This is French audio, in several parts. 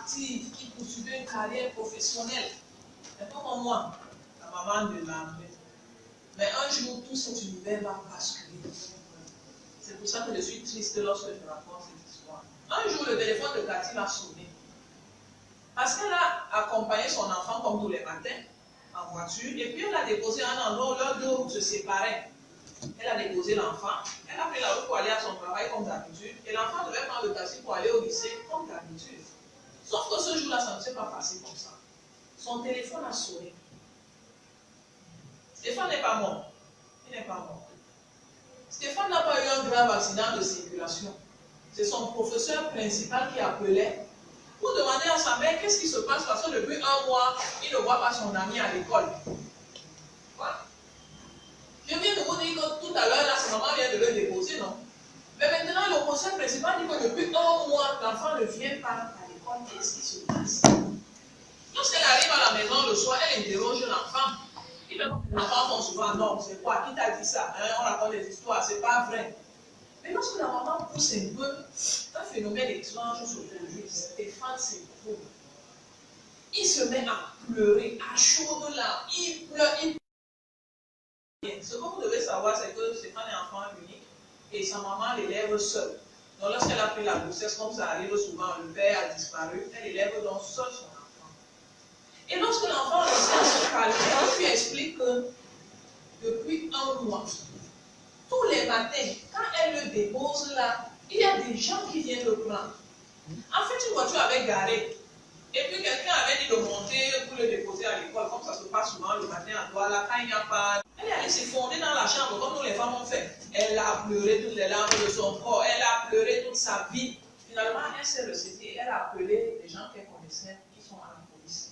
active, qui poursuivait une carrière professionnelle. Un peu comme moi, la maman de l'armée. Mais un jour, tout cet univers va basculer. C'est pour ça que je suis triste lorsque je raconte cette histoire. Un jour, le téléphone de Cathy m'a sonné. Parce qu'elle a accompagné son enfant comme tous les matins, en voiture, et puis elle a déposé un endroit où leurs deux routes se séparaient. Elle a déposé l'enfant, elle a pris la route pour aller à son travail comme d'habitude, et l'enfant devait prendre le taxi pour aller au lycée comme d'habitude. Sauf que ce jour-là, ça ne s'est pas passé comme ça. Son téléphone a sonné. Stéphane n'est pas mort. Il n'est pas mort. Stéphane n'a pas eu un grave accident de circulation. C'est son professeur principal qui appelait pour demander à sa mère qu'est-ce qui se passe parce que depuis un mois, il ne voit pas son ami à l'école. Voilà. Je viens de vous dire que tout à l'heure, là, sa maman vient de le déposer, non? Mais maintenant, le professeur principal dit que depuis un mois, l'enfant ne vient pas à l'école. Qu'est-ce qui se passe? Lorsqu'elle arrive à la maison le soir, elle interroge l'enfant. Les enfants font souvent non, c'est quoi? Qui t'a dit ça? Hein? On raconte des histoires, c'est pas vrai. Mais lorsque la maman pousse un peu, un phénomène étrange se produit. Stéphane s'éprouve. Il se met à pleurer, à chaudes larmes. Il pleure, il pleure. Ce que vous devez savoir, c'est que Stéphane est enfant unique et sa maman l'élève seule. Donc lorsqu'elle a pris la grossesse, comme ça arrive souvent, le père a disparu, elle élève donc seule son enfant. Et lorsque l'enfant réussit à se calmer, elle lui explique que depuis un mois, tous les matins, quand elle le dépose là, il y a des gens qui viennent le prendre. En fait, une voiture avait garé. Et puis quelqu'un avait dit de monter pour le déposer à l'école, comme ça se passe souvent le matin à Douala, quand il n'y a pas. Elle est allée s'effondrer dans la chambre, comme nous les femmes ont fait. Elle a pleuré toutes les larmes de son corps, elle a pleuré toute sa vie. Finalement, elle s'est recetée, elle a appelé les gens qu'elle connaissait qui sont à la police.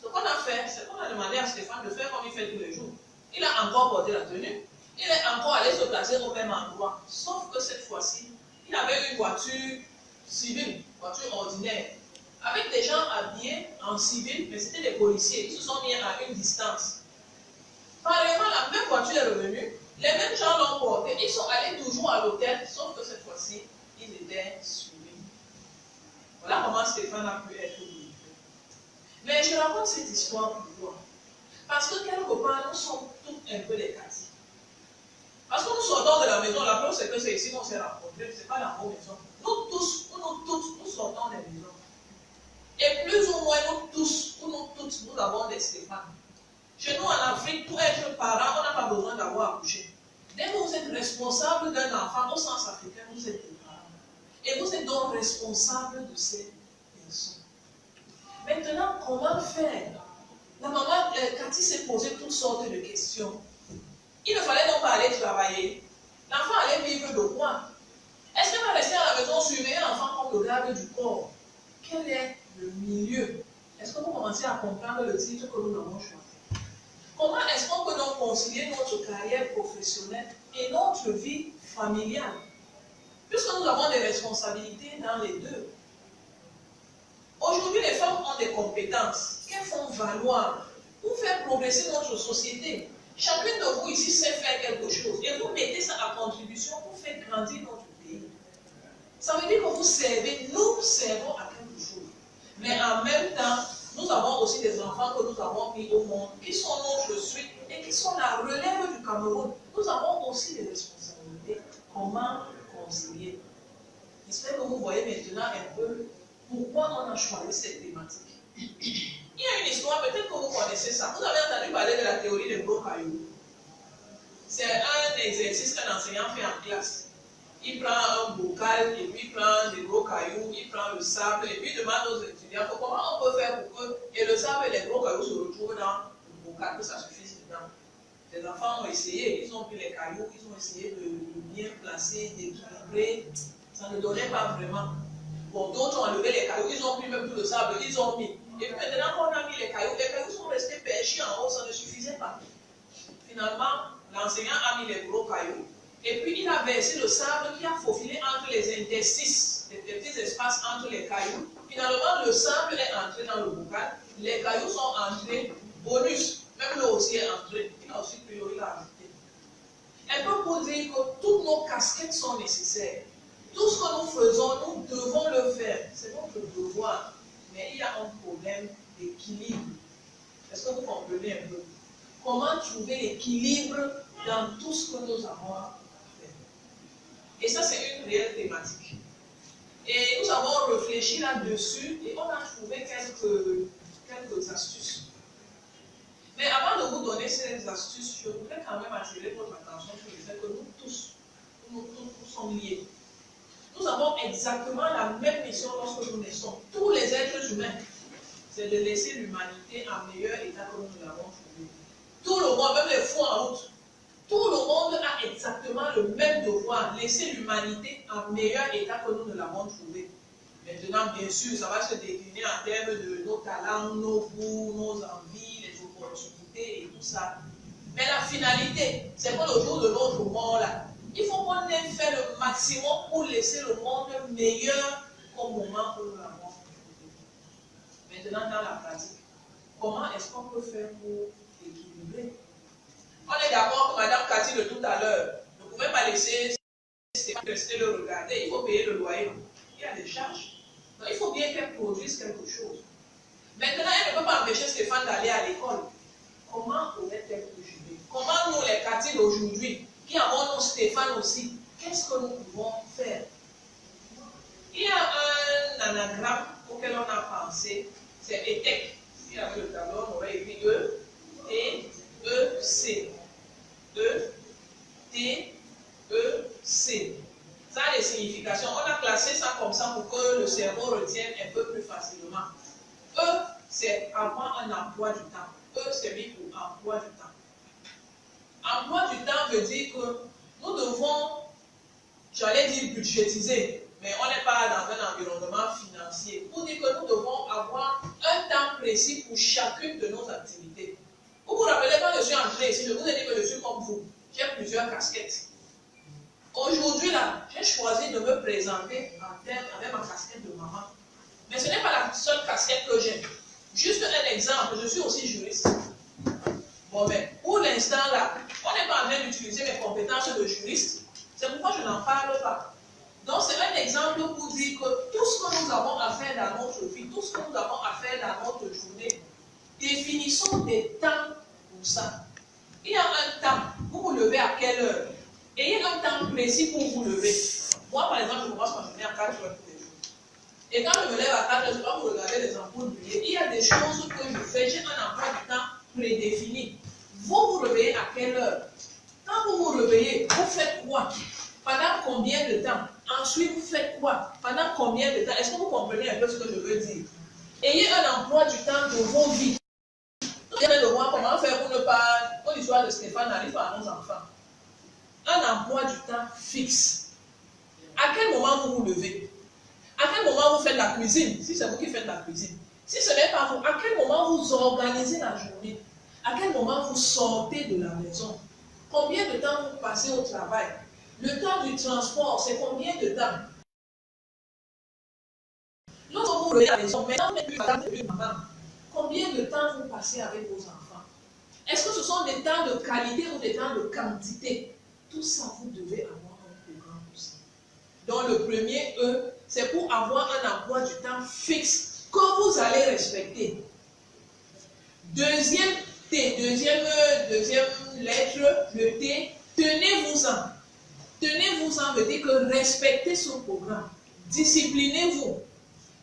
Ce qu'on a fait, c'est qu'on a demandé à Stéphane de faire comme il fait tous les jours. Il a encore porté la tenue. Il est encore allé se placer au même endroit. Sauf que cette fois-ci, il avait une voiture civile, voiture ordinaire, avec des gens habillés en civil, mais c'était des policiers. Ils se sont mis à une distance. Parallèlement, la même voiture est revenue, les mêmes gens l'ont portée. Ils sont allés toujours à l'hôtel, sauf que cette fois-ci, ils étaient suivis. Voilà comment Stéphane a pu être livré. Mais je raconte cette histoire pour toi. Parce que quelque part, nous sommes tous un peu des quartiers. Parce que nous sortons de la maison, la preuve c'est que c'est ici qu'on s'est rencontrés, ce n'est pas dans vos maisons. Nous tous, nous sortons des maisons. Et plus ou moins, nous tous, ou nous toutes, nous avons des Stéphane. Chez nous en Afrique, pour être parent, on n'a pas besoin d'avoir accouché. Dès que vous êtes responsable d'un enfant, au sens africain, vous êtes des parents. Et vous êtes donc responsable de ces personnes. Maintenant, comment faire? La maman, Cathy s'est posé toutes sortes de questions. Il ne fallait donc pas aller travailler. L'enfant allait vivre de quoi? Est-ce qu'elle va rester à la maison surveiller l'enfant comme le garde du corps? Quel est le milieu? Est-ce que vous commencez à comprendre le titre que nous avons choisi? Comment est-ce qu'on peut donc concilier notre carrière professionnelle et notre vie familiale? Puisque nous avons des responsabilités dans les deux. Aujourd'hui, les femmes ont des compétences qu'elles font valoir pour faire progresser notre société. Chacune de vous ici sait faire quelque chose et vous mettez ça à contribution pour faire grandir notre pays. Ça veut dire que vous servez, nous servons à quelque chose. Mais en même temps, nous avons aussi des enfants que nous avons mis au monde, qui sont notre suite et qui sont la relève du Cameroun. Nous avons aussi des responsabilités. Comment concilier? J'espère que vous voyez maintenant un peu pourquoi on a choisi cette thématique. Il y a une histoire, peut-être que vous connaissez ça. Vous avez entendu parler de la théorie des gros cailloux. C'est un exercice qu'un enseignant fait en classe. Il prend un bocal et puis il prend des gros cailloux, il prend le sable et puis il demande aux étudiants comment on peut faire pour que et le sable et les gros cailloux se retrouvent dans le bocal, que ça suffise dedans. Les enfants ont essayé, ils ont pris les cailloux, ils ont essayé de bien placer, d'équilibrer. Ça ne donnait pas vraiment. Bon, d'autres ont enlevé les cailloux, ils ont pris même tout le sable, ils ont mis. Et puis maintenant qu'on a mis les cailloux sont restés perchés en haut, ça ne suffisait pas. Finalement, l'enseignant a mis les gros cailloux. Et puis il a versé le sable qui a faufilé entre les interstices, les petits espaces entre les cailloux. Finalement, le sable est entré dans le bocal, les cailloux sont entrés, bonus, même le aussi est entré. Il a aussi pris l'eau, il a ajouté. Un peu pour dire que toutes nos casquettes sont nécessaires. Tout ce que nous faisons, nous devons le faire. C'est notre devoir. Mais problème d'équilibre. Est-ce que vous comprenez un peu? Comment trouver l'équilibre dans tout ce que nous avons à faire? Et ça, c'est une réelle thématique. Et nous avons réfléchi là-dessus et on a trouvé quelques astuces. Mais avant de vous donner ces astuces, je voudrais quand même attirer votre attention sur le fait que nous tous sommes liés. Nous avons exactement la même mission lorsque nous naissons. Tous les êtres humains, c'est de laisser l'humanité en meilleur état que nous l'avons trouvé. Tout le monde, même les fous en route, tout le monde a exactement le même devoir, laisser l'humanité en meilleur état que nous ne l'avons trouvé. Maintenant, bien sûr, ça va se décliner en termes de nos talents, nos goûts, nos envies, les opportunités et tout ça. Mais la finalité, c'est que le jour de notre mort, là, il faut qu'on ait fait le maximum pour laisser le monde meilleur qu'au moment où nous l'avons trouvé. Maintenant, dans la pratique, comment est-ce qu'on peut faire pour équilibrer? On est d'accord que Mme Cathy de tout à l'heure ne pouvait pas laisser Stéphane rester le regarder. Il faut payer le loyer. Il y a des charges. Donc, il faut bien qu'elle produise quelque chose. Maintenant, elle ne peut pas empêcher Stéphane d'aller à l'école. Comment aurait-elle pu juger? Comment nous, les Cathy d'aujourd'hui, qui avons nos Stéphane aussi, qu'est-ce que nous pouvons faire? Il y a un anagramme auquel on a pensé, c'est ETEC. Si avec le tableau, on aurait écrit E, T, E, C. E, T, E, C. Ça a des significations. On a classé ça comme ça pour que le cerveau retienne un peu plus facilement. E, c'est avoir un emploi du temps. E, c'est mis pour emploi du temps. Emploi du temps veut dire que nous devons, j'allais dire budgétiser, mais on n'est pas dans un environnement financier. Pour dire que nous devons avoir un temps précis pour chacune de nos activités. Vous vous rappelez, quand je suis entrée ici, je vous ai dit que je suis comme vous. J'ai plusieurs casquettes. Aujourd'hui, là, j'ai choisi de me présenter en tête avec ma casquette de maman. Mais ce n'est pas la seule casquette que j'ai. Juste un exemple, je suis aussi juriste. Bon, mais pour l'instant, là, on n'est pas en train d'utiliser mes compétences de juriste. C'est pourquoi je n'en parle pas. Donc, c'est un exemple pour dire que tout ce que nous avons à faire dans notre vie, tout ce que nous avons à faire dans notre journée, définissons des temps pour ça. Il y a un temps, vous vous levez à quelle heure? Et il y a un temps précis pour vous lever. Moi, par exemple, je commence ma journée à 4 heures tous les jours. Et quand je me lève à 4 heures, je ne vais pas vous regarder les ampoules briller. Il y a des choses que je fais, j'ai un emploi du temps prédéfini. Vous vous réveillez à quelle heure? Quand vous vous réveillez, vous faites quoi? Pendant combien de temps? Ensuite, vous faites quoi? Pendant combien de temps? Est-ce que vous comprenez un peu ce que je veux dire? Ayez un emploi du temps de vos vies. Vous allez de voir comment faire pour ne pas... Pour l'histoire de Stéphane n'arrive pas à nos enfants. Un emploi du temps fixe. À quel moment vous vous levez? À quel moment vous faites la cuisine? Si c'est vous qui faites la cuisine. Si ce n'est pas vous, à quel moment vous organisez la journée? À quel moment vous sortez de la maison? Combien de temps vous passez au travail? Le temps du transport, c'est combien de temps? Lorsque vous revenez à la maison, maintenant vous n'êtes plus madame et maman. Combien de temps vous passez avec vos enfants? Est-ce que ce sont des temps de qualité ou des temps de quantité? Tout ça, vous devez avoir un programme aussi. Donc le premier E, c'est pour avoir un emploi du temps fixe que vous allez respecter. Deuxième T, deuxième lettre, le T, tenez-vous-en. Tenez-vous-en veut dire que respectez ce programme. Disciplinez-vous.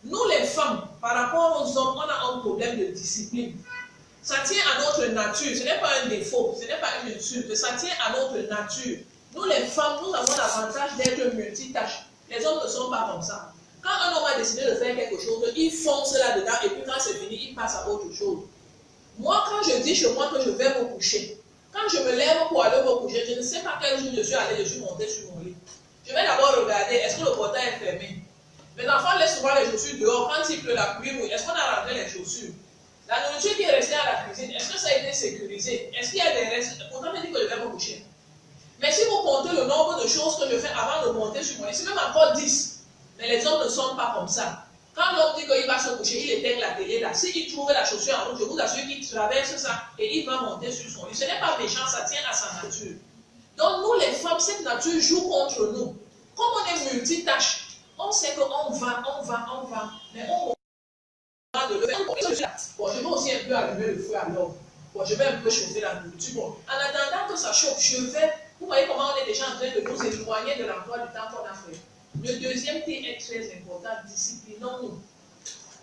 Nous les femmes, par rapport aux hommes, on a un problème de discipline. Ça tient à notre nature, ce n'est pas un défaut, ce n'est pas une insulte, ça tient à notre nature. Nous les femmes, nous avons l'avantage d'être multitâches. Les hommes ne sont pas comme ça. Quand un homme a décidé de faire quelque chose, il fonce là-dedans et puis quand c'est fini, il passe à autre chose. Moi, quand je dis chez moi que je vais me coucher, quand je me lève pour aller me coucher, je ne sais pas quel jour je suis allé, je suis montée sur mon lit. Je vais d'abord regarder, est-ce que le portail est fermé? Mes enfants laissent souvent les chaussures dehors, quand il pleut, la pluie mouille, est-ce qu'on a rentré les chaussures? La nourriture qui est restée à la cuisine, est-ce que ça a été sécurisé? Est-ce qu'il y a des restes? Pourtant, je dis que je vais me coucher. Mais si vous comptez le nombre de choses que je fais avant de monter sur mon lit, c'est même encore 10. Mais les hommes ne sont pas comme ça. Quand l'homme dit qu'il va se coucher, il éteint la télé là. S'il trouve la chaussure en route, je vous assure qu'il traverse ça et il va monter sur son lit. Ce n'est pas méchant, ça tient à sa nature. Donc nous les femmes, cette nature joue contre nous. Comme on est multitâche, on sait qu'on va, mais on va de le faire. il peut allumer le feu alors. Bon, je vais un peu chauffer la nourriture. Bon, en attendant que ça chauffe, je vais. Vous voyez comment on est déjà en train de nous éloigner de l'emploi du temps qu'on a fait. Le deuxième T est très important, disciplinons-nous.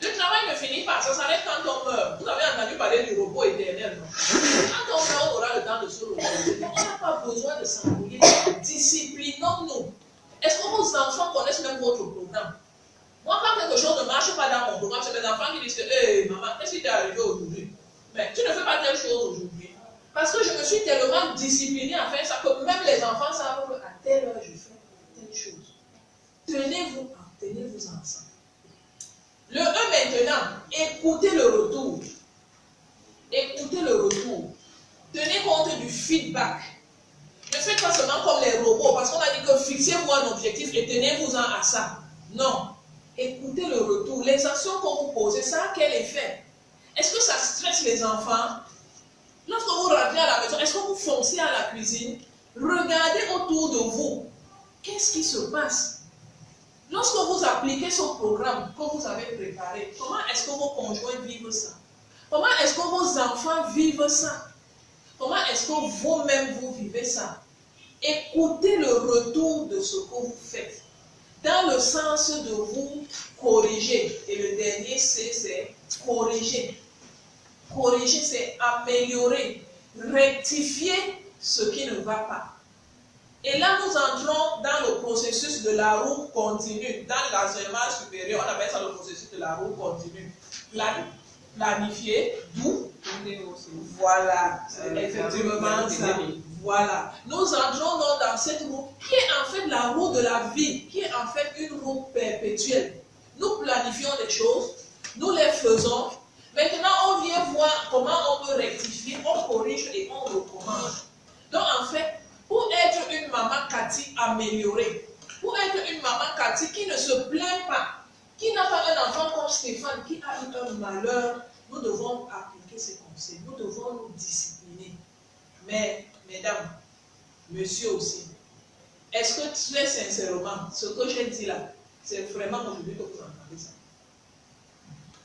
Le travail ne finit pas, ça s'arrête quand on meurt. Vous avez entendu parler du repos éternel, non? Quand on meurt, on aura le temps de se reposer. On n'a pas besoin de s'embrouiller. Disciplinons-nous. Est-ce que vos enfants connaissent même votre programme? Moi, quand quelque chose ne marche pas dans mon programme, c'est mes enfants qui disent que, hé, maman, qu'est-ce qui t'est arrivé aujourd'hui? Mais tu ne fais pas telle chose aujourd'hui. Parce que je me suis tellement disciplinée à faire ça que même les enfants savent qu'à telle heure, je fais telle chose. Tenez-vous ensemble. Le 1 maintenant, écoutez le retour. Écoutez le retour. Tenez compte du feedback. Ne faites pas seulement comme les robots, parce qu'on a dit que fixez-vous un objectif et tenez-vous-en à ça. Non. Écoutez le retour. Les actions qu'on vous posez, ça a quel effet? Est-ce que ça stresse les enfants? Lorsque vous rentrez à la maison, est-ce que vous foncez à la cuisine? Regardez autour de vous. Qu'est-ce qui se passe? Lorsque vous appliquez ce programme que vous avez préparé, comment est-ce que vos conjoints vivent ça? Comment est-ce que vos enfants vivent ça? Comment est-ce que vous-même vous vivez ça? Écoutez le retour de ce que vous faites, dans le sens de vous corriger. Et le dernier C, c'est corriger. Corriger, c'est améliorer, rectifier ce qui ne va pas. Et là, nous entrons dans le processus de la roue continue. Dans l'enseignement supérieur, on appelle ça le processus de la roue continue. Planifier, d'où? Voilà, c'est effectivement ça. Voilà. Nous entrons donc dans cette roue qui est en fait la roue de la vie, qui est en fait une roue perpétuelle. Nous planifions des choses, nous les faisons. Maintenant, on vient voir comment on peut rectifier, on corrige et on recommence. Donc, en fait, pour être une maman Cathy améliorée, pour être une maman Cathy qui ne se plaint pas, qui n'a pas un enfant comme Stéphane, qui a eu un malheur, nous devons appliquer ces conseils, nous devons nous discipliner. Mais, mesdames, monsieur aussi, est-ce que très sincèrement, ce que j'ai dit là, c'est vraiment aujourd'hui que vous entendez ça?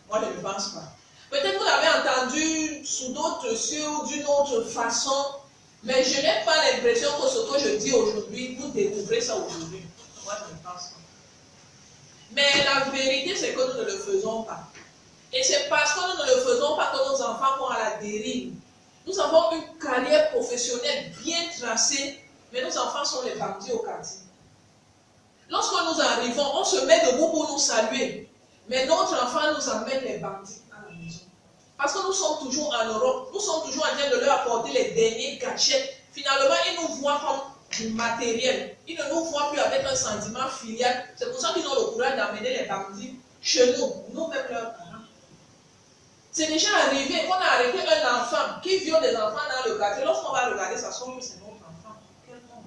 Moi, je ne pense pas. Peut-être vous l'avez entendu sous d'autres cieux, d'une autre façon, mais je n'ai pas l'impression que ce que je dis aujourd'hui, vous découvrez ça aujourd'hui. Moi, je ne pense pas. Mais la vérité, c'est que nous ne le faisons pas. Et c'est parce que nous ne le faisons pas que nos enfants vont à la dérive. Nous avons une carrière professionnelle bien tracée, mais nos enfants sont les bandits au quartier. Lorsque nous arrivons, on se met debout pour nous saluer, mais notre enfant nous amène les bandits à la maison. Parce que nous sommes toujours en Europe, nous sommes toujours en train de leur apporter les derniers gadgets. Finalement, ils nous voient comme du matériel. Ils ne nous voient plus avec un sentiment filial. C'est pour ça qu'ils ont le courage d'amener les bandits chez nous, nous-mêmes leurs parents. C'est déjà arrivé qu'on a arrêté un enfant qui viole des enfants dans le quartier. Lorsqu'on va regarder, ça semble que c'est notre enfant. Quel enfant?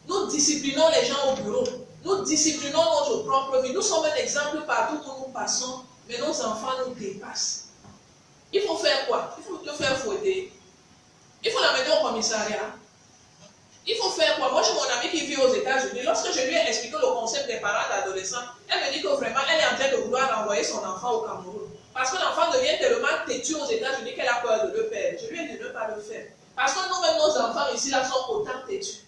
Nous disciplinons les gens au bureau. Nous disciplinons notre propre vie. Nous sommes un exemple partout où nous passons, mais nos enfants nous dépassent. Il faut faire quoi? Il faut le faire fouetter. Il faut l'amener au commissariat. Il faut faire quoi? Moi, j'ai mon amie qui vit aux États-Unis. Lorsque je lui ai expliqué le concept des parents d'adolescents, elle me dit que vraiment, elle est en train de vouloir renvoyer son enfant au Cameroun. Parce que l'enfant devient tellement têtu aux États-Unis qu'elle a peur de le perdre. Je lui ai dit de ne pas le faire. Parce que nous-mêmes, nos enfants ici, là, sont autant têtus.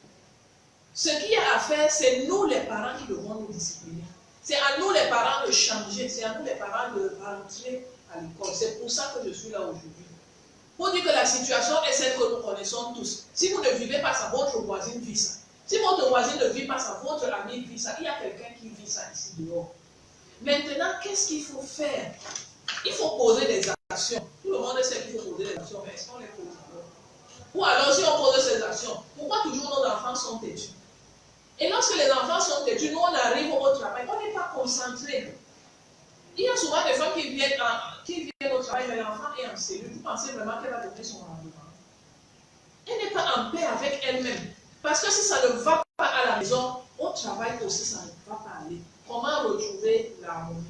Ce qu'il y a à faire, c'est nous, les parents, qui devons nous discipliner. C'est à nous, les parents, de changer. C'est à nous, les parents, de rentrer à l'école. C'est pour ça que je suis là aujourd'hui. Pour dire que la situation est celle que nous connaissons tous. Si vous ne vivez pas ça, votre voisine vit ça. Si votre voisine ne vit pas ça, votre ami vit ça. Il y a quelqu'un qui vit ça ici dehors. Maintenant, qu'est-ce qu'il faut faire? Il faut poser des actions. Tout le monde sait qu'il faut poser des actions, mais est-ce qu'on les pose alors? Ou alors, si on pose ces actions, pourquoi toujours nos enfants sont têtus? Et lorsque les enfants sont têtus, nous, on arrive au travail, on n'est pas concentré. Il y a souvent des femmes qui viennent au travail, mais l'enfant est en cellule. Vous pensez vraiment qu'elle va donner son rendement? Elle n'est pas en paix avec elle-même. Parce que si ça ne va pas à la maison, au travail aussi, ça ne va pas aller. Comment retrouver l'harmonie?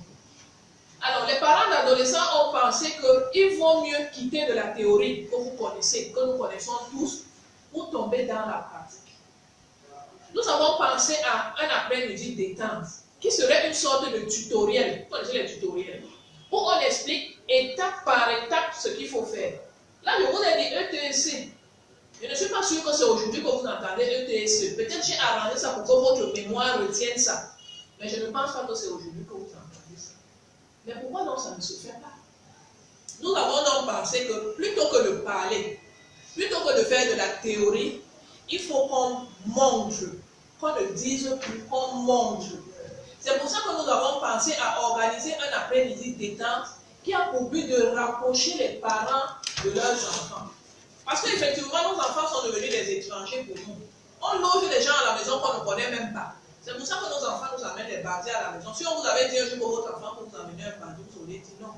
Alors, les parents d'adolescents ont pensé qu'il vaut mieux quitter de la théorie que vous connaissez, que nous connaissons tous, pour tomber dans la pratique. Nous avons pensé à un après-midi détente, qui serait une sorte de tutoriel. Vous connaissez les tutoriels? Où on explique étape par étape ce qu'il faut faire. Là, je vous ai dit ETSC. Je ne suis pas sûre que c'est aujourd'hui que vous entendez ETSC. Peut-être j'ai arrangé ça pour que votre mémoire retienne ça. Mais je ne pense pas que c'est aujourd'hui que vous entendez ça. Mais pourquoi donc ça ne se fait pas? Nous avons donc pensé que plutôt que de parler, plutôt que de faire de la théorie, il faut qu'on montre, qu'on ne dise plus, qu'on montre. C'est pour ça que nous avons pensé à organiser un après-midi détente qui a pour but de rapprocher les parents de leurs enfants. Parce qu'effectivement, nos enfants sont devenus des étrangers pour nous. On loge des gens à la maison qu'on ne connaît même pas. C'est pour ça que nos enfants nous amènent des bandits à la maison. Si on vous avait dit un jour que votre enfant peut vous amener un bandit, vous auriez dit non.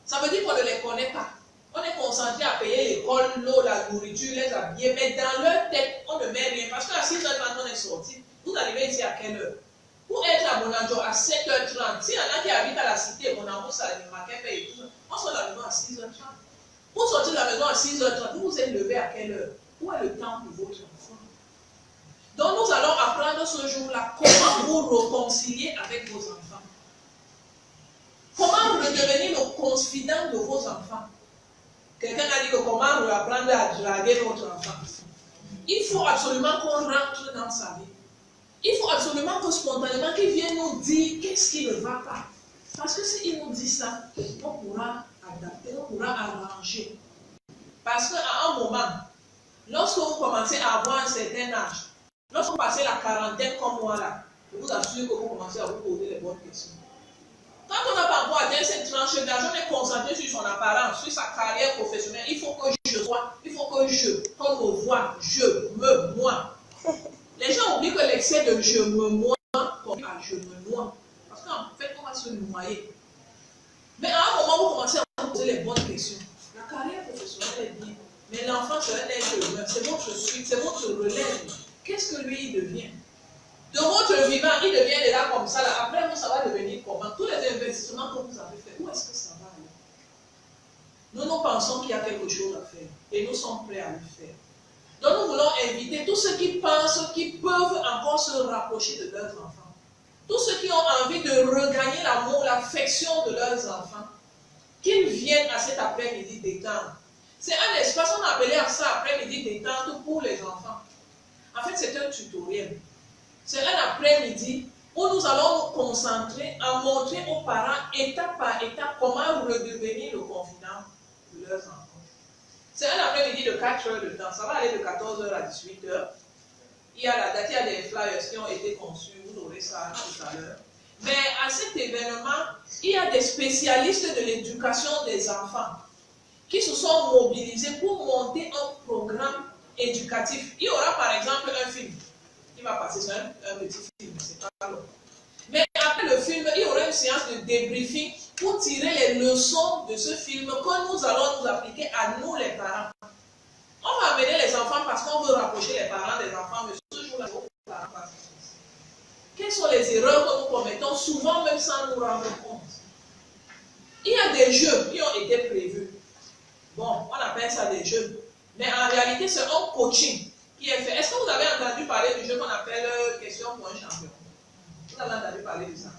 Ça veut dire qu'on ne les connaît pas. On est concentré à payer l'école, l'eau, la nourriture, les habiller, mais dans leur tête, on ne met rien. Parce qu'à 6h30, on est sorti. Vous arrivez ici à quelle heure? Pour être à Bonanjo à 7h30, s'il y en a qui habitent à la cité, Bonanjo, Salimakape et tout ça, on sort de la maison à 6h30. Pour sortir de la maison à 6h30, vous vous êtes levé à quelle heure? Où est le temps pour votre enfant? Donc nous allons apprendre ce jour-là comment vous réconcilier avec vos enfants. Comment redevenir le confident de vos enfants? Quelqu'un a dit que comment apprendre à draguer votre enfant? Il faut absolument qu'on rentre dans sa vie. Il faut absolument que spontanément qu'il vienne nous dire qu'est-ce qui ne va pas. Parce que s'il nous dit ça, on pourra adapter, on pourra arranger. Parce qu'à un moment, lorsque vous commencez à avoir un certain âge, lorsque vous passez la quarantaine comme moi là, je vous assure que vous commencez à vous poser les bonnes questions. Quand on n'a pas encore atteint cette tranche d'âge, on est concentré sur son apparence, sur sa carrière professionnelle. Il faut que je sois, il faut que qu'on me voit, moi. Les gens oublient que l'excès de je me moi, comme à je me noie. Parce qu'en fait, on va se noyer. Mais à un moment, vous commencez à vous poser les bonnes questions. La carrière professionnelle est bien, mais l'enfant, c'est un être humain, c'est votre suite, c'est votre relève. Qu'est-ce que lui, il devient? De votre vivant, il devient là comme ça. Là. Après, vous, ça va devenir comment? Tous les investissements que vous avez faits, où est-ce que ça va aller? Nous pensons qu'il y a quelque chose à faire et nous sommes prêts à le faire. Donc, nous voulons inviter tous ceux qui pensent qu'ils peuvent encore se rapprocher de leurs enfants. Tous ceux qui ont envie de regagner l'amour, l'affection de leurs enfants, qu'ils viennent à cet après-midi détente. C'est un espace, on a appelé à ça après-midi détente pour les enfants. En fait, c'est un tutoriel. C'est un après-midi où nous allons nous concentrer à montrer aux parents, étape par étape, comment redevenir le confident de leurs enfants. C'est un après-midi de 4 heures de temps. Ça va aller de 14h à 18h. Il y a la date, il y a des flyers qui ont été conçus. Vous aurez ça tout à l'heure. Mais à cet événement, il y a des spécialistes de l'éducation des enfants qui se sont mobilisés pour monter un programme éducatif. Il y aura par exemple un film. Il va passer sur un petit film, c'est pas long. Mais après le film, il y aura une séance de débriefing pour tirer les leçons de ce film que nous allons nous appliquer à nous les parents. On va amener les enfants parce qu'on veut rapprocher les parents des enfants, mais ce jour-là, les parents passent. Quelles sont les erreurs que nous commettons, souvent même sans nous rendre compte? Il y a des jeux qui ont été prévus. Bon, on appelle ça des jeux. Mais en réalité, c'est un coaching qui est fait. Est-ce que vous avez entendu parler du jeu qu'on appelle question pour un champion? Vous avez entendu parler de ça?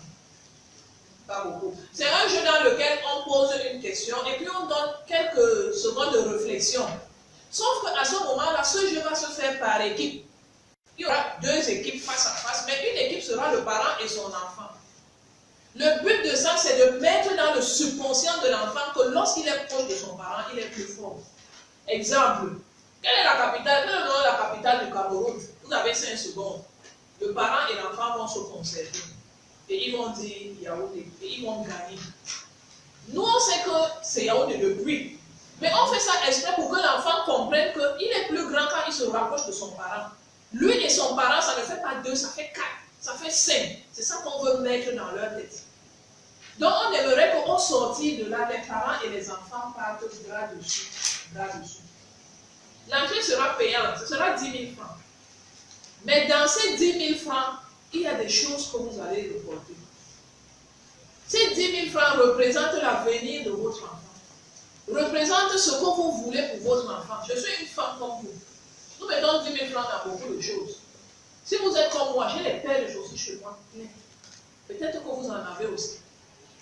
Pas beaucoup. C'est un jeu dans lequel on pose une question et puis on donne quelques secondes de réflexion. Sauf qu'à ce moment-là, ce jeu va se faire par équipe. Il y aura 2 équipes face à face, mais une équipe sera le parent et son enfant. Le but de ça, c'est de mettre dans le subconscient de l'enfant que lorsqu'il est proche de son parent, il est plus fort. Exemple, quelle est la capitale? Quel est le nom de la capitale du Cameroun? Vous avez 5 secondes. Le parent et l'enfant vont se concerter. Et ils vont dire Yaoundé. Et ils vont gagner. Nous, on sait que c'est Yaoundé depuis. Mais on fait ça exprès pour que l'enfant comprenne qu'il est plus grand quand il se rapproche de son parent. Lui et son parent, ça ne fait pas 2, ça fait 4, ça fait 5. C'est ça qu'on veut mettre dans leur tête. Donc on aimerait qu'au sortir de là, les parents et les enfants partent bras dessus. L'entrée sera payante, ce sera 10 000 francs. Mais dans ces 10 000 francs, il y a des choses que vous allez reporter. Ces 10 000 francs représentent l'avenir de votre enfant. Représentent ce que vous voulez pour votre enfant. Je suis une femme comme vous. Nous mettons 10 000 francs dans beaucoup de choses. Si vous êtes comme moi, j'ai les paires de chaussures chez moi. Peut-être que vous en avez aussi.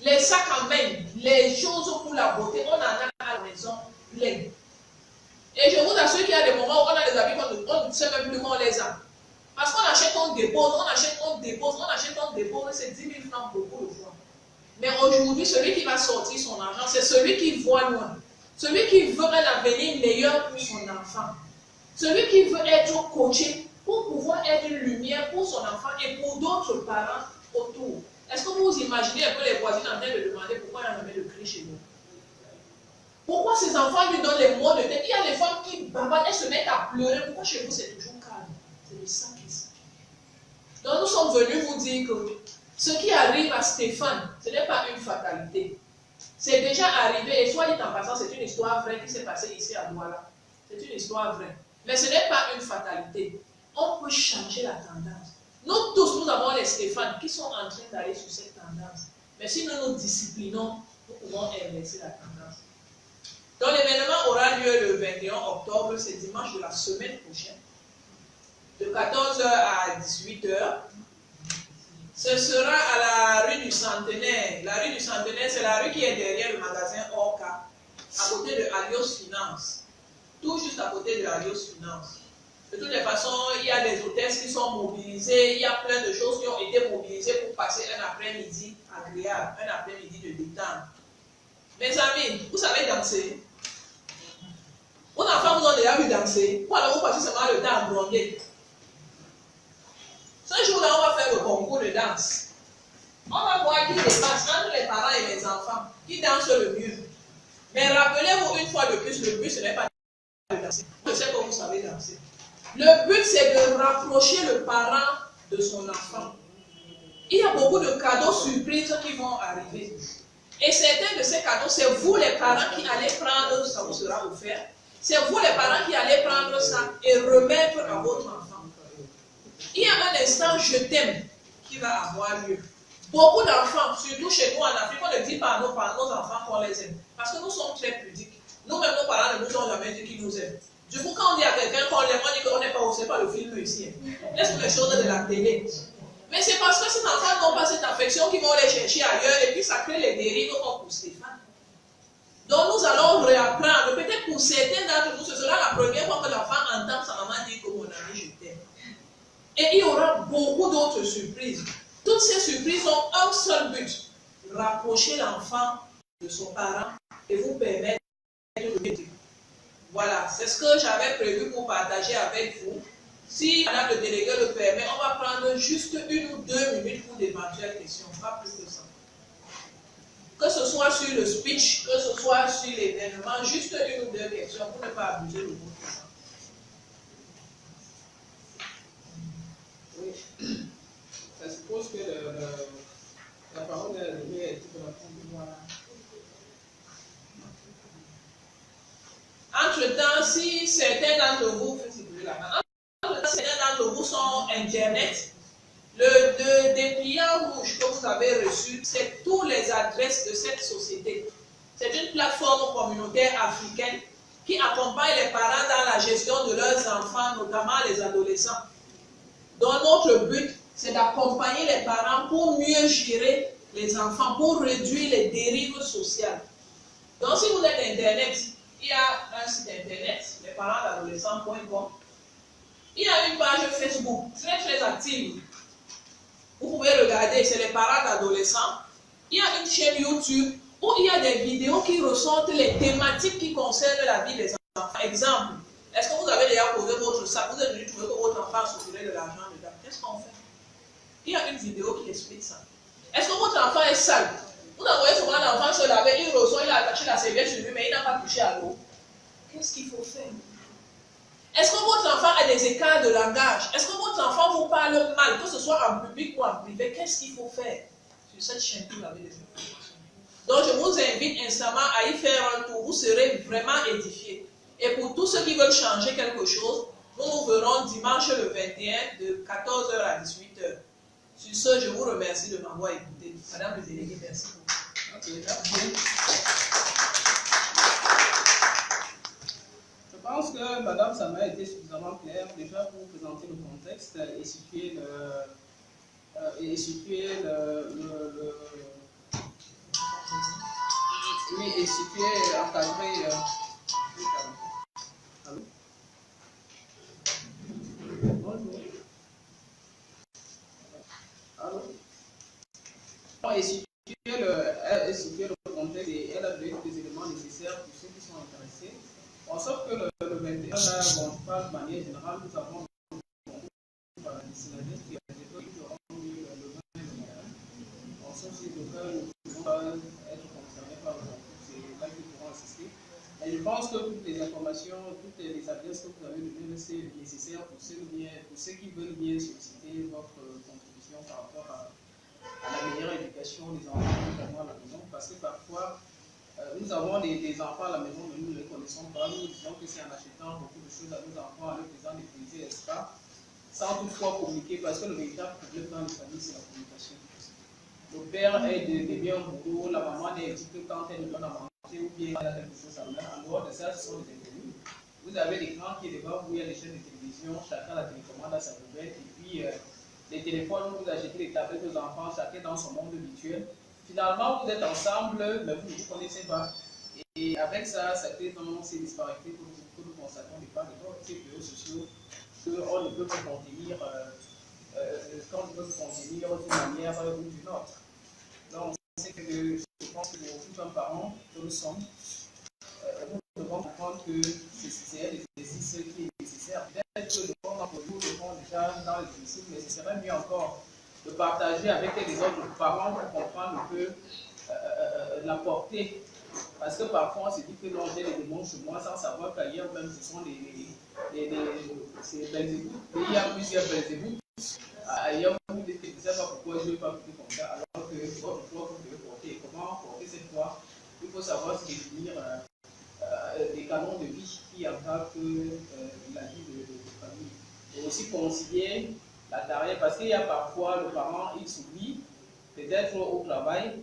Les sacs à main, les choses pour la beauté, on en a à la maison. maison pleine. Et je vous assure qu'il y a des moments où on a des habits qu'on ne sait même plus qu'on les a. Parce qu'on achète, on dépose, on achète, on dépose, on achète, on dépose, c'est 10 000 francs beaucoup de fois. Mais aujourd'hui, celui qui va sortir son argent, c'est celui qui voit loin. Celui qui veut un avenir meilleur pour son enfant. Celui qui veut être coaché pour pouvoir être une lumière pour son enfant et pour d'autres parents autour. Est-ce que vous imaginez un peu les voisines en train de demander pourquoi il n'y a jamais de cri chez nous? Pourquoi ces enfants lui donnent les mots de tête? Il y a des femmes qui babadent, elles se mettent à pleurer. Pourquoi chez vous c'est toujours calme? C'est de ça qu'il s'agit. Donc nous sommes venus vous dire que ce qui arrive à Stéphane, ce n'est pas une fatalité. C'est déjà arrivé, et soit dit en passant, c'est une histoire vraie qui s'est passée ici à Douala. C'est une histoire vraie. Mais ce n'est pas une fatalité. On peut changer la tendance. Nous tous, nous avons les Stéphane qui sont en train d'aller sur cette tendance. Mais si nous nous disciplinons, nous pouvons inverser la tendance. Donc l'événement aura lieu le 21 octobre, c'est dimanche de la semaine prochaine, de 14h à 18h. Ce sera à la rue du Centenaire. La rue du Centenaire, c'est la rue qui est derrière le magasin Orca, à côté de Alios Finance. Tout juste à côté de Alios Finance. De toutes les façons, il y a des hôtesses qui sont mobilisées, il y a plein de choses qui ont été mobilisées pour passer un après-midi agréable, un après-midi de détente. Mes amis, vous savez danser? Vos enfants vous ont déjà vu danser? Ou alors vous passez seulement le temps à gronder? Ce jour-là, on va faire le concours de danse. On va voir qui dépasse entre les parents et les enfants, qui danse le mieux. Mais rappelez-vous une fois de plus, le but ce n'est pas de danser. Je sais que vous savez danser. Le but c'est de rapprocher le parent de son enfant. Il y a beaucoup de cadeaux surprises qui vont arriver. Et certains de ces cadeaux, c'est vous les parents qui allez prendre, ça vous sera offert. C'est vous les parents qui allez prendre ça et remettre à votre enfant. Il y a un instant je t'aime qui va avoir lieu. Beaucoup d'enfants, surtout chez nous en Afrique, on ne dit pas à nos enfants qu'on les aime. Parce que nous sommes très pudiques. Nous-mêmes, nos parents ne nous ont jamais dit qu'ils nous aiment. Du coup, quand on dit à quelqu'un qu'on l'aime, on dit qu'on n'est pas aussi par le film ici. Laisse-nous les choses de la télé. Mais c'est parce que ces enfants n'ont pas cette affection qu'ils vont les chercher ailleurs et puis ça crée les dérives comme pour Stéphane. Donc nous allons réapprendre. Peut-être pour certains d'entre nous, ce sera la première fois que l'enfant entend sa maman dire que mon ami, je t'aime. Et il y aura beaucoup d'autres surprises. Toutes ces surprises ont un seul but, rapprocher l'enfant de son parent et vous permettre de l'aider. Voilà, c'est ce que j'avais prévu pour partager avec vous. Si madame le délégué le permet, on va prendre juste 1 ou 2 minutes pour d'éventuelles questions, pas plus que ça. Que ce soit sur le speech, que ce soit sur l'événement, juste 1 ou 2 questions pour ne pas abuser de votre temps. Oui. Ça suppose que la parole est arrivée à être voilà. Entre-temps, si certains d'entre vous, sont Internet, le dépliant rouge que vous avez reçu, c'est toutes les adresses de cette société. C'est une plateforme communautaire africaine qui accompagne les parents dans la gestion de leurs enfants, notamment les adolescents. Donc notre but, c'est d'accompagner les parents pour mieux gérer les enfants, pour réduire les dérives sociales. Donc si vous êtes Internet, il y a un site Internet, lesparentsadolescents.com. Il y a une page Facebook très très active. Vous pouvez regarder, c'est les parents d'adolescents. Il y a une chaîne YouTube où il y a des vidéos qui ressortent les thématiques qui concernent la vie des enfants. Exemple, est-ce que vous avez déjà posé votre sac? Vous êtes venu trouver que votre enfant souffrait de l'argent dedans. Qu'est-ce qu'on fait? Il y a une vidéo qui explique ça. Est-ce que votre enfant est sale? Vous envoyez souvent l'enfant se laver, il ressort, il a attaché la serviette sur lui, mais il n'a pas touché à l'eau. Qu'est-ce qu'il faut faire? Est-ce que votre enfant a des écarts de langage? Est-ce que votre enfant vous parle mal, que ce soit en public ou en privé? Qu'est-ce qu'il faut faire? Sur cette chaîne, vous avez des informations. Donc, je vous invite instamment à y faire un tour. Vous serez vraiment édifiés. Et pour tous ceux qui veulent changer quelque chose, nous nous verrons dimanche le 21 de 14h à 18h. Sur ce, je vous remercie de m'avoir écouté. Madame le délégué, merci beaucoup. Okay, je pense que Madame Sama a été suffisamment claire déjà pour présenter le contexte et situer Oui, et situé, encadré. Allô? Bonjour. Allô? Elle est située le contexte et elle a donné tous les éléments nécessaires pour ceux qui sont intéressés. En sorte que le 21, là, bon, je parle de manière générale, nous avons la destinataire qui a été eu le 20 en sorte que nous pouvons être concernés par le concours, c'est là qu'ils pourront assister. Et je pense que toutes les informations, toutes les adresses que vous avez données, c'est nécessaire pour ceux qui veulent bien solliciter votre contribution par rapport à la meilleure éducation des enfants, notamment à la maison, parce que parfois, nous avons des enfants à la maison, mais nous ne les connaissons pas. Nous disons que c'est en achetant beaucoup de choses à nos enfants, en leur faisant des plaisirs, n'est-ce pas, sans toutefois communiquer, parce que le véritable problème dans les familles, c'est la communication. Le père est de bien au boulot, la maman n'est dit que quand elle donne à manger ou bien elle a quelque chose à faire. En dehors de ça, ce sont des inconnus. Vous avez l'écran qui est devant vous, il y a les chaînes de télévision, chacun la télécommande à sa poubelle, et puis les téléphones, vous achetez les tablettes aux enfants, chacun dans son monde virtuel. Finalement, vous êtes ensemble, mais vous ne vous connaissez pas. Et avec ça, ça crée donc ces disparités que nous constatons des fois de ces réseaux sociaux, qu'on ne peut pas contenir, d'une manière ou d'une autre. Donc, c'est que je pense que pour tout un parent que nous sommes, nous devons comprendre que c'est un exercice qui est nécessaire. Peut-être que le fond d'entre nous le font déjà dans les domiciles, mais ce serait mieux encore de partager avec les autres parents pour comprendre un peu la portée. Parce que parfois on se dit que non, j'ai des démons chez moi sans savoir qu'ailleurs même ce sont c'est Belzébuth. Il y a plusieurs Belzébuth. Ailleurs, vous ne savez pas pourquoi je ne vais pas porter comme ça, alors que votre foi, vous devez porter. Comment porter cette foi? Il faut savoir se définir des canons de vie qui encadrent la vie de famille. Et aussi concilier la carrière, parce qu'il y a parfois le parent, il s'oublie, peut-être au travail.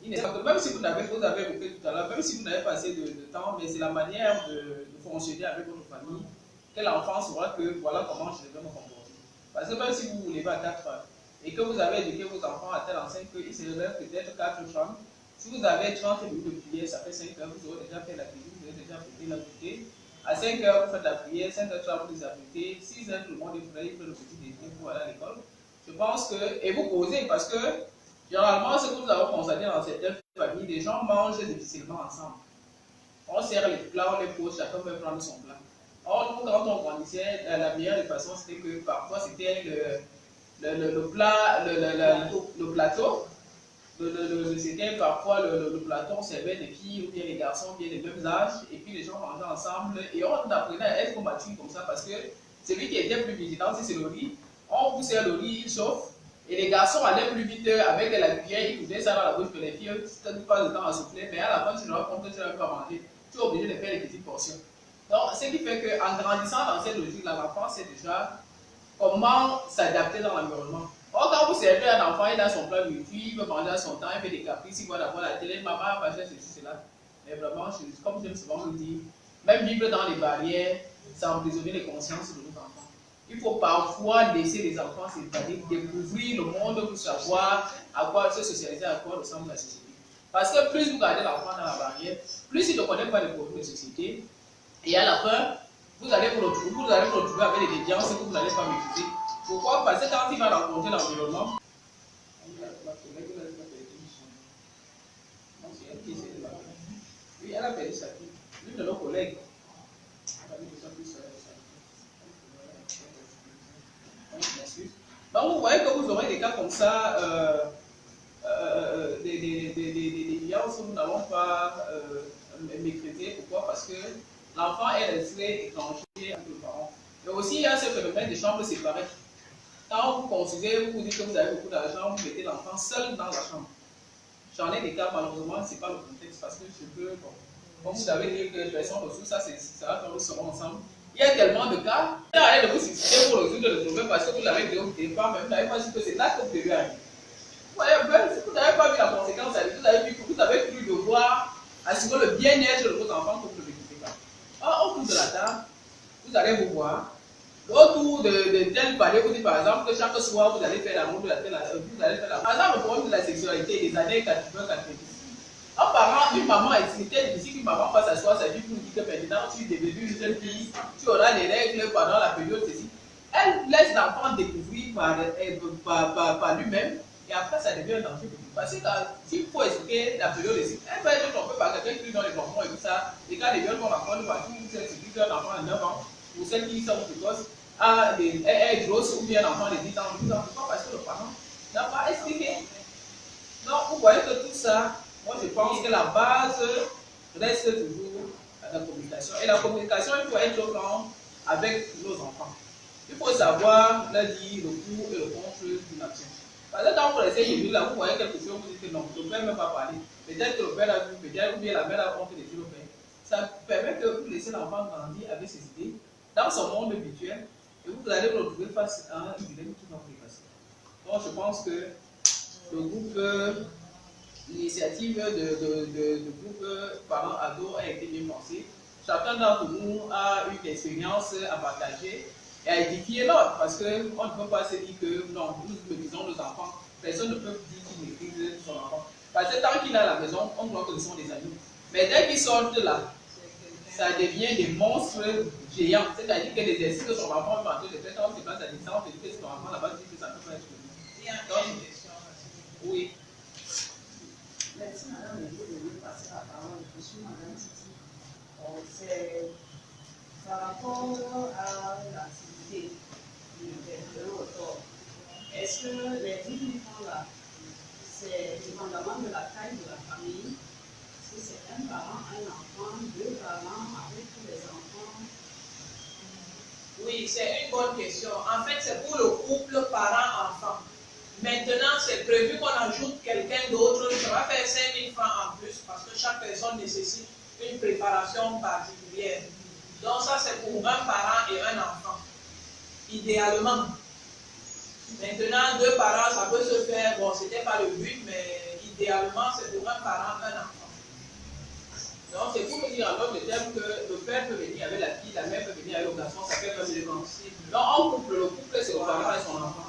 Même si vous avez évoqué tout à l'heure, même si vous n'avez pas assez de temps, mais c'est la manière de fonctionner avec votre famille, que l'enfant saura que voilà comment je devais me comporter. Parce que même si vous vous levez à 4 heures et que vous avez éduqué vos enfants à telle enseigne qu'ils se lèvent peut-être 4 heures, si vous avez 30 minutes de prière, ça fait 5 heures, vous aurez déjà fait la cuisine, vous aurez déjà fait la goûter. À 5 heures, vous faites la prière, 5 heures, vous les apprêtez, 6 heures, tout le monde est prêt, il fait le petit déjeuner pour aller à l'école. Je pense que, et vous posez, parce que généralement, ce que nous avons constaté dans certaines familles, les gens mangent difficilement ensemble. On sert les plats, on les pose, chacun peut prendre son plat. Or, nous, quand on grandissait, la meilleure des façons, c'était que parfois, c'était le plateau. C'était parfois le plateau, on servait des filles ou bien les garçons, bien les mêmes âges, et puis les gens mangeaient ensemble. Et on apprenait à être mature comme ça, parce que celui qui était plus vigilant, si c'est le riz, on vous sert le riz, il chauffe. Et les garçons allaient plus vite avec la cuillère, ils foutaient ça dans la bouche que les filles, c'était pas le temps à souffler, mais à la fin, tu te rends compte que tu n'avais pas mangé. Tu es obligé de faire les petites portions. Donc, ce qui fait qu'en grandissant dans cette logique-là, l'enfant sait déjà comment s'adapter dans l'environnement. Or, quand vous servez un enfant, il a son plat gratuit, il veut manger à son temps, il fait des caprices, il voit d'abord la télé, maman va faire ceci, cela. Mais vraiment, comme j'aime souvent le dire, même vivre dans les barrières, ça emprisonne les consciences de nos enfants. Il faut parfois laisser les enfants s'évader, découvrir le monde pour savoir à quoi se socialiser, à quoi ressemble la société. Parce que plus vous gardez l'enfant dans la barrière, plus il ne connaît pas les problèmes de société, et à la fin, vous allez vous retrouver avec des déviances que vous n'allez pas maîtriser. Pourquoi? Parce que quand il va rencontrer l'environnement, oui, elle a perdu sa fille. L'une de nos collègues. Donc vous voyez que vous aurez des cas comme ça, des déviances que nous n'avons pas maîtrisées. Pourquoi? Parce que l'enfant est resté étranger avec le parent. Et aussi, il y a ce phénomène de chambres séparées. Quand vous considérez, vous vous dites que vous avez beaucoup d'argent, vous mettez l'enfant seul dans la chambre. J'en ai des cas, malheureusement, ce n'est pas le contexte parce que je peux, bon, comme vous savez dire que les personnes ressources, ça va quand nous serons ensemble. Il y a tellement de cas, il y a de vous susciter pour résoudre le problème parce que vous l'avez dit au départ, mais vous n'avez pas dit que c'est là que vous devez arriver. Vous voyez un peu, vous n'avez pas vu la conséquence, vous avez cru devoir assurer le bien-être de vos enfants que vous ne l'écoutez pas. Or, autour de la table, vous allez vous voir. Autour de tel palais, vous dites par exemple que chaque soir vous allez faire l'amour de vous allez faire l'amour. Par exemple, le problème de la sexualité des années 80-90. Un parent, une maman, c'était difficile qu'une maman fasse s'asseoir sa fille pour lui dire que maintenant tu es devenue une jeune fille, tu auras les règles pendant la période ceci. Elle laisse l'enfant découvrir par lui-même et après ça devient un danger. Parce que s'il faut expliquer la période ceci, elle va être trompée par quelqu'un qui est dans les hormones et tout ça. Les cas les jeunes vont apprendre partout où c'est expliqué qu'un enfant de 9 ans, pour celles qui sont précoces, est grosse ou bien un enfant de 10 ans, 12 ans. Pourquoi? Parce que le parent n'a pas expliqué. Donc vous voyez que tout ça, moi je pense que la base reste toujours la communication. Et la communication, il faut être franc avec nos enfants. Il faut savoir leur dire le pour et le contre d'une action. Parce que quand vous essayez de vivre là, vous voyez quelque chose, vous dites que non, le père ne veut pas parler. Peut-être que le père a vu, peut-être ou bien la mère a honte de dire le père. Ça permet que vous laissez l'enfant grandir avec ses idées dans son monde virtuel et vous allez vous retrouver face à un dilemme qui va vous dépasser. Donc je pense que le groupe, l'initiative de groupe parents-ados a été bien pensée. Chacun d'entre nous a une expérience à partager et à édifier l'autre, parce qu'on ne peut pas se dire que non, nous maîtrisons nos enfants. Personne ne peut dire qu'il maîtrise son enfant. Parce que tant qu'il est à la maison, on croit que ce sont des amis. Mais dès qu'ils sortent là, ça devient des monstres géants. C'est-à-dire que l'exercice de son enfant va entrer de fait, on se passe à distance, et que son enfant là-bas dit que ça ne peut pas être connu. Oui. Merci madame, je vais passer la parole. Je suis madame Titi. C'est par rapport à l'activité de l'auteur. Est-ce que les 10 000 francs là, c'est dépendamment de la taille de la famille? Est-ce que c'est un parent, un enfant, deux parents avec tous les enfants? Oui, c'est une bonne question. En fait, c'est pour le couple parent-enfant. Maintenant, c'est prévu qu'on ajoute quelqu'un d'autre. Ça va faire 5 000 francs en plus parce que chaque personne nécessite une préparation particulière. Donc, ça, c'est pour un parent et un enfant. Idéalement. Maintenant, 2 parents, ça peut se faire. Bon, ce n'était pas le but, mais idéalement, c'est pour un parent, un enfant. Donc, c'est pour me dire en d'autres termes que le père peut venir avec la fille, la mère peut venir avec le garçon, ça fait un élément. Donc, en couple, le couple, c'est le parent et son enfant.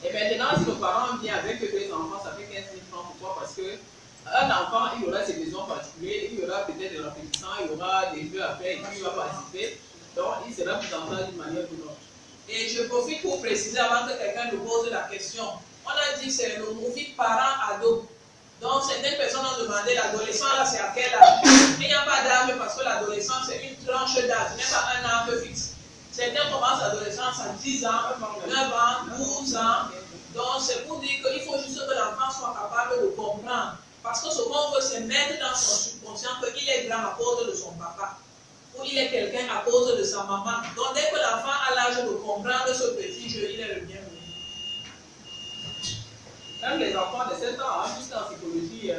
Et maintenant, si le parent vient avec 2 enfants, ça fait 15 000 francs. Pourquoi? Parce qu'un enfant, il aura ses besoins particuliers, il y aura peut-être des rafraîchissants, il y aura des jeux à faire, et puis il va participer. Donc, il sera plus en charge d'une manière ou d'une autre. Et je profite pour préciser avant que quelqu'un nous pose la question. On a dit que c'est le profil parent-ado. Donc, certaines personnes ont demandé l'adolescent, là, c'est à quel âge? Il n'y a pas d'âge parce que l'adolescence, c'est une tranche d'âge, ce n'est pas un âge fixe. Certains commencent l'adolescence à 10 ans, 9 ans, 12 ans. Donc, c'est pour dire qu'il faut juste que l'enfant soit capable de comprendre. Parce que ce qu'on veut, c'est mettre dans son subconscient qu'il est grand à cause de son papa. Ou il est quelqu'un à cause de sa maman. Donc, dès que l'enfant a l'âge de comprendre ce petit jeu, il est le bienvenu. Même les enfants de 7 ans, hein, jusqu'en psychologie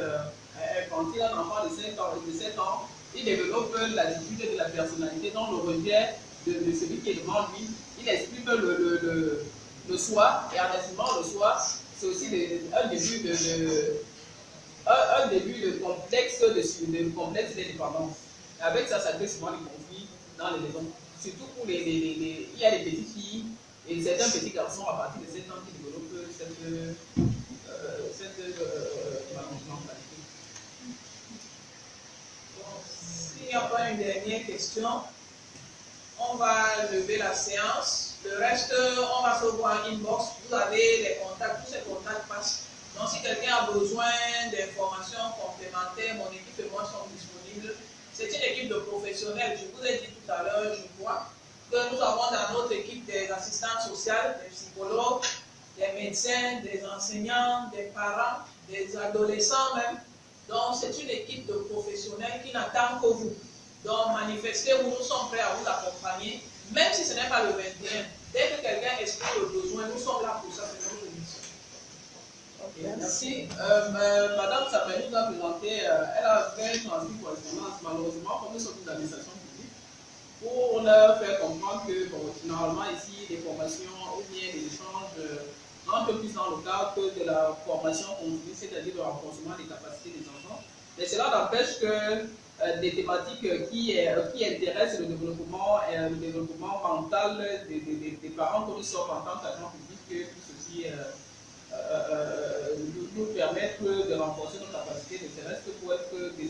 infantile, un enfant de 7 ans, il développe l'attitude de la personnalité, dans le rejet de celui qui est devant lui. Il exprime le soi, et en exprimant le soi, c'est aussi un début de complexe d'indépendance. Avec ça, ça crée souvent des conflits dans les maisons. Surtout pour il y a des petites filles et certains petits garçons à partir de 7 ans qui développent cette s'il n'y a pas une dernière question, on va lever la séance. Le reste, on va se voir en inbox. Vous avez les contacts, tous ces contacts passent. Donc, si quelqu'un a besoin d'informations complémentaires, mon équipe et moi sommes disponibles. C'est une équipe de professionnels. Je vous ai dit tout à l'heure, je crois, que nous avons dans notre équipe des assistants sociaux, des psychologues, des médecins, des enseignants, des parents, des adolescents même. Donc, c'est une équipe de professionnels qui n'attend que vous. Donc, manifestez-vous, nous sommes prêts à vous accompagner, même si ce n'est pas le 21. Dès que quelqu'un exprime le besoin, nous sommes là pour ça, c'est notre mission. Okay, merci. Madame Sapani nous a présenté, elle a fait une transcription correspondance, malheureusement, comme nous sommes une administration publique, pour leur faire comprendre que, bon, généralement, ici, les formations ou bien les échanges rentrent plus dans le cadre de la formation continue, c'est-à-dire le renforcement des capacités des enfants. Mais cela n'empêche que des thématiques qui intéressent le développement mental des parents que nous sommes en tant qu'agents publics, tout ceci nous permettre de renforcer nos capacités, ne serait-ce que pour être des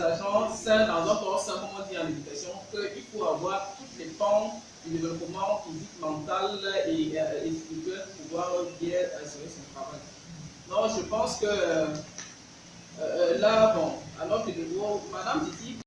agents sains dans un corps sain, comme on dit en éducation, qu'il faut avoir toutes les pans du développement physique, mental et spirituel pour pouvoir bien assurer son travail. Donc je pense que là, bon, à notre niveau, Madame Titi